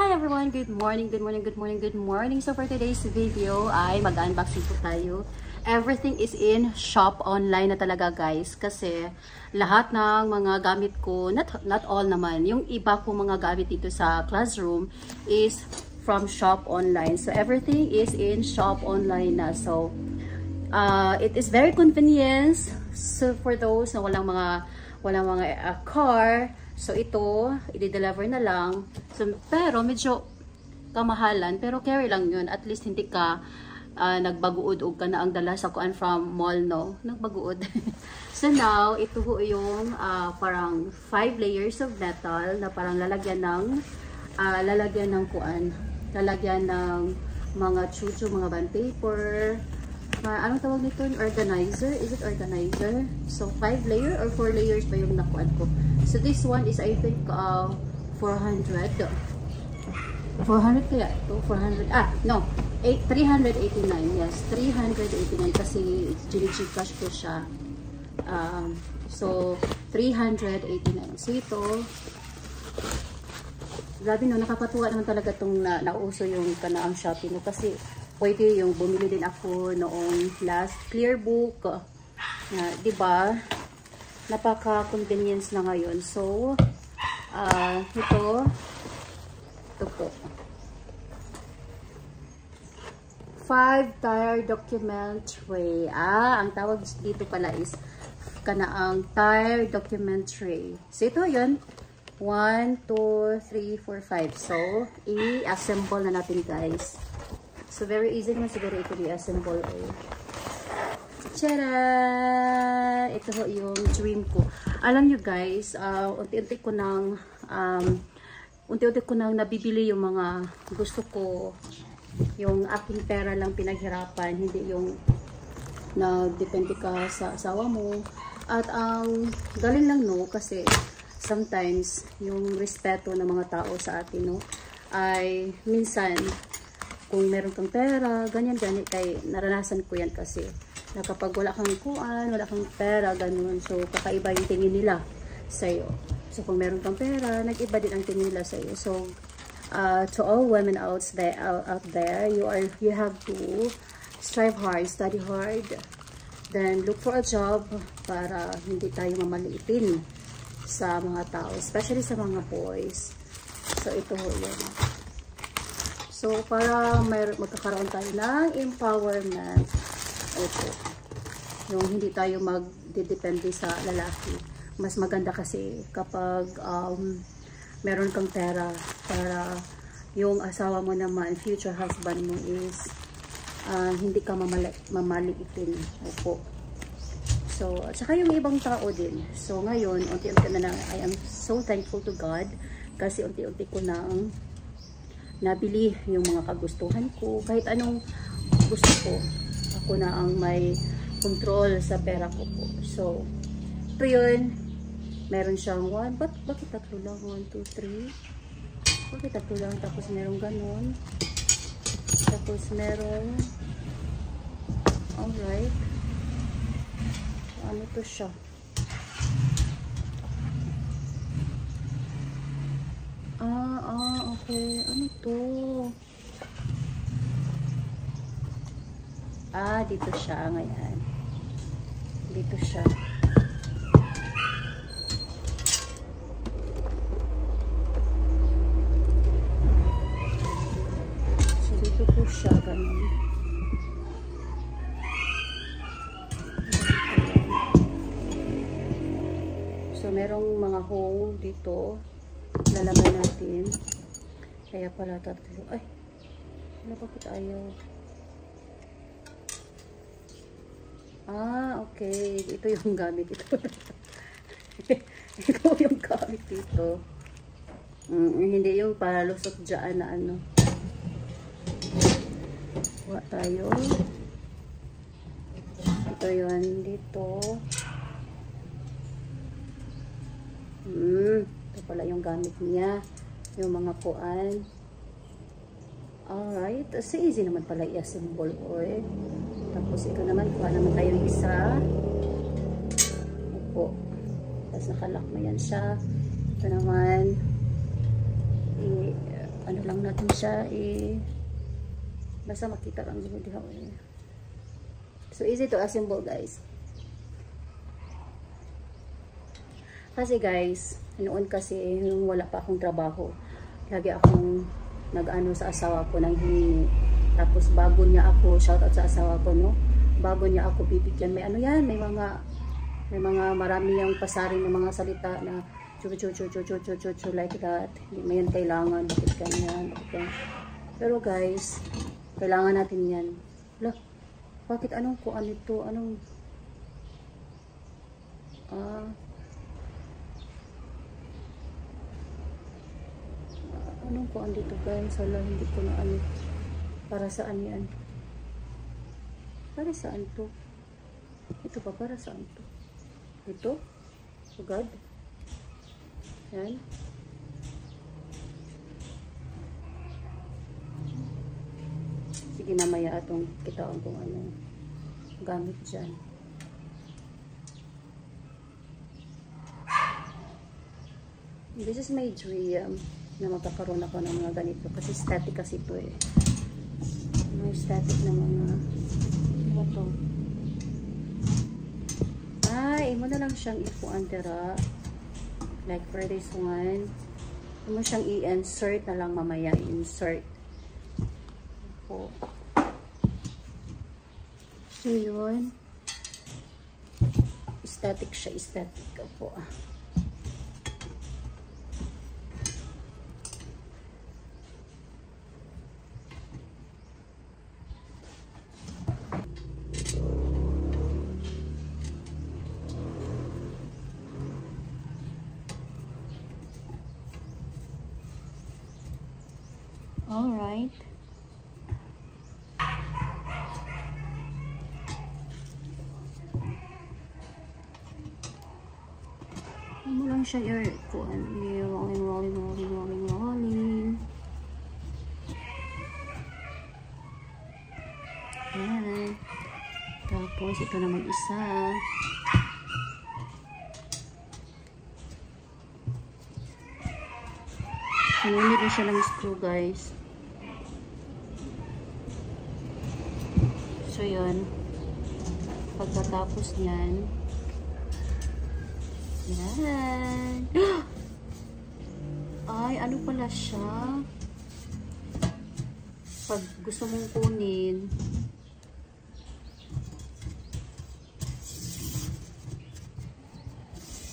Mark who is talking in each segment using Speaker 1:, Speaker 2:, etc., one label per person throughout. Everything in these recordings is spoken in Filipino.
Speaker 1: Hi everyone! Good morning, good morning, good morning, good morning. So for today's video ay mag-unboxing po tayo. Everything is in shop online na talaga guys. Kasi lahat ng mga gamit ko, not all naman, yung iba ko mga gamit dito sa classroom is from shop online. So everything is in shop online na. So it is very convenient. So for those na walang mga car, so ito, i-deliver na lang. So, pero medyo kamahalan, pero carry lang yun. At least hindi ka nagbaguod o ka na ang dala sa kuan from mall, no? Nagbaguod. So now, ito po yung parang 5 layers of metal na parang lalagyan ng kuan. Lalagyan ng mga chuchu, mga band paper. Anong tawag nito? Organizer? Is it organizer? So, 5 layer or 4 layers ba yung nakuan ko? So, this one is, I think, 400. 400 kaya ito? 400. No. 389. Yes, 389 kasi Gcash ko siya. So, 389. So, ito, grabe no, nakakatuwa naman talaga itong nauso yung kanaang Shopee no, kasi pwede yung bumili din ako noong last Clearbook. Diba? Napaka-convenience na ngayon. So, ito po. 5-tire document tray. Ang tawag dito pala is kanaang tire document tray. So, ito yun. 1, 2, 3, 4, 5. So, i-assemble na natin guys. So, very easy naman siguro ito i-assemble. Tara! Ito ho yung dream ko. Alam nyo guys, unti-unti ko nang nabibili yung mga gusto ko. Yung aking pera lang pinaghirapan, hindi yung nagdepende ka sa asawa mo. At ang galing lang no, kasi sometimes yung respeto ng mga tao sa atin no, ay minsan kung meron kang pera, ganyan kay naranasan ko yan kasi na kapag wala kang kuan, wala kang pera, ganun. So, kakaiba yung tingin nila sa'yo. So, kung meron kang pera, nag-iba din ang tingin nila sa'yo. So, to all women out there, you have to strive hard, study hard, then look for a job para hindi tayo mamaliitin sa mga tao, especially sa mga boys. So, ito ho yun. So, para magkakaroon tayo ng empowerment, ito, yung hindi tayo magdidepende sa lalaki. Mas maganda kasi kapag meron kang pera para yung asawa mo naman, future husband mo is hindi ka mamaliitin. Opo. So, at saka yung ibang tao din. So, ngayon, unti-unti na I am so thankful to God kasi unti-unti ko nang nabili yung mga kagustuhan ko. Kahit anong gusto ko, ako na ang may control sa pera ko po. So, ito yun. Meron siyang 1. Bakit tatlo lang? 1, 2, 3. Bakit tatlo lang? Tapos meron ganun. Tapos meron. Alright. Ano to siya? Okay. Ano to? Dito siya. Ngayon. Dito siya. So, dito po siya. Ganun. So, merong mga hole dito. Lalaman natin. Kaya pala tatlo. Ay! Ano bakit ayaw? Okay. Ito yung gamit. Ito yung gamit dito. Hindi yung palusot dyan na ano. Kuha tayo. Ito yun dito. Ito pala yung gamit niya. Yung mga kuan. Alright. So, easy naman pala i-assemble ko eh. Tapos ito naman, kuha naman tayo isa. Opo. Tapos nakalock na yan siya. Ito naman, ano lang natin siya basta makita lang dito diha. So easy to assemble, guys. Kasi guys, noon kasi nung wala pa akong trabaho, lagi akong nag-ano sa asawa ko ng hiningi. Tapos bago niya ako, shout out sa asawa ko, no, bago niya ako bibigyan, may ano yan, may mga marami yung pasaring ng mga salita na chu like that. Hindi mo yan kailangan, bakit ganyan, bakit ganyan. Pero guys, kailangan natin yan. Lah, bakit anong kuan ito? Anong kuan dito, guys? Hala, hindi ko na ano. Para saan yan? Para saan to? Ito pa, para saan to? Ito? Sugad? Yan. Sige, mamaya atong kitaan kung ano gamit dyan. This is my dream na magkakaroon ako ng mga ganito kasi static kasi ito eh. May static na mga ano to? Imo na lang siyang ipuan tira. Like for this one, imo siyang i-insert na lang mamaya. Insert. Po. So yun. Static siya. Static po. Alright. Ano lang siya rolling. Ayan. Tapos ito naman isa. Sinunod na siya ng screw, guys. So yun, pagkatapos niyan, yan. Ay, ano pala siya? Pag gusto mong kunin,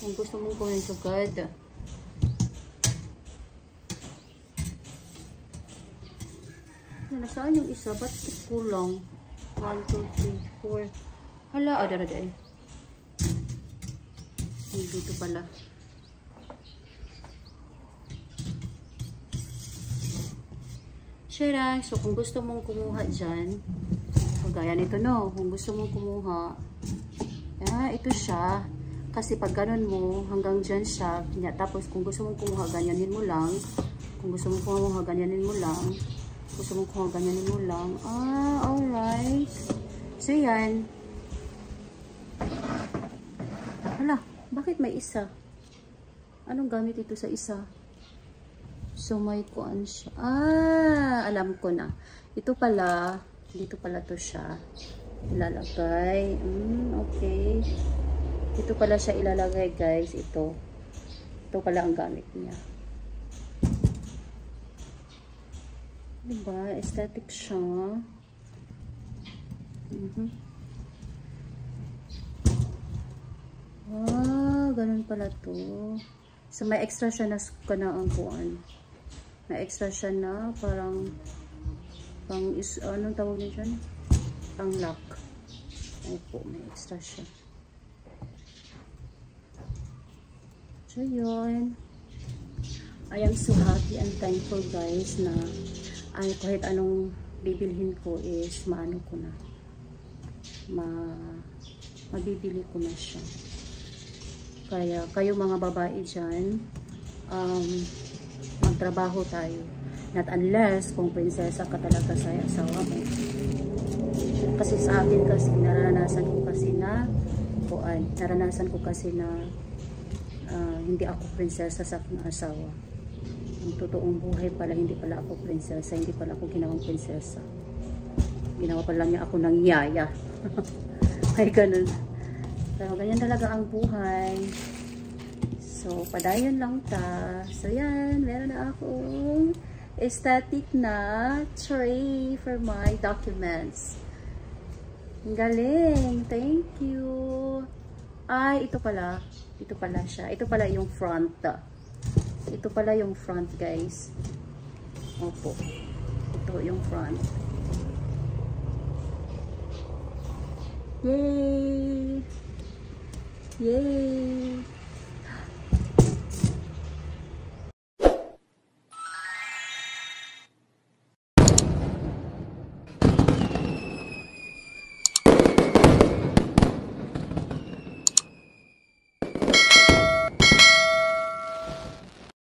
Speaker 1: kung gusto mong kunin sugad, nasaan yung isa? Ba't kulang? 1, 2, 3, 4. Hala, dara. Dito pala. Shira, so kung gusto mong kumuha dyan, gaya nito, no? Kung gusto mong kumuha, ito siya. Kasi pag ganun mo, hanggang dyan siya. Tapos kung gusto mong kumuha, ganyanin mo lang. Kung gusto mong kumuha, ganyanin mo lang. Gusto mong kumuha, ganyanin mo lang. Alright. So, yan. Hala, bakit may isa? Anong gamit ito sa isa? So, may kuan siya. Alam ko na. Ito pala, dito pala to siya ilalagay. Okay. Ito pala siya ilalagay, guys. Ito pala ang gamit niya. Diba? Aesthetic siya. Ganun pala to. So, may extra siya na ang kuan. May extra siya na parang anong tawag niya dyan? Pang lock. Opo, may extra siya. So, yun. I am so happy and thankful, guys, na kahit anong bibilhin ko is maano ko na. Mabibili ko na siya. Kaya kayo mga babae dyan, magtrabaho tayo. Not unless kung prinsesa ka talaga sa asawa mo. Kasi sa akin kasi naranasan ko kasi na hindi ako prinsesa sa aking asawa. Ang totoong buhay pala, hindi pala ako prinsesa, hindi pala ako ginawang prinsesa. Ginawa pala niya ako ng yaya. Ay, ganun. So, ganyan talaga ang buhay. So, padayon lang ta. So, yan. Meron na akong aesthetic na tray for my documents. Ang galing. Thank you. Ay, ito pala. Ito pala siya. Ito pala yung front. Ito pala yung front, guys. Opo. Ito yung front. Yay! Yay!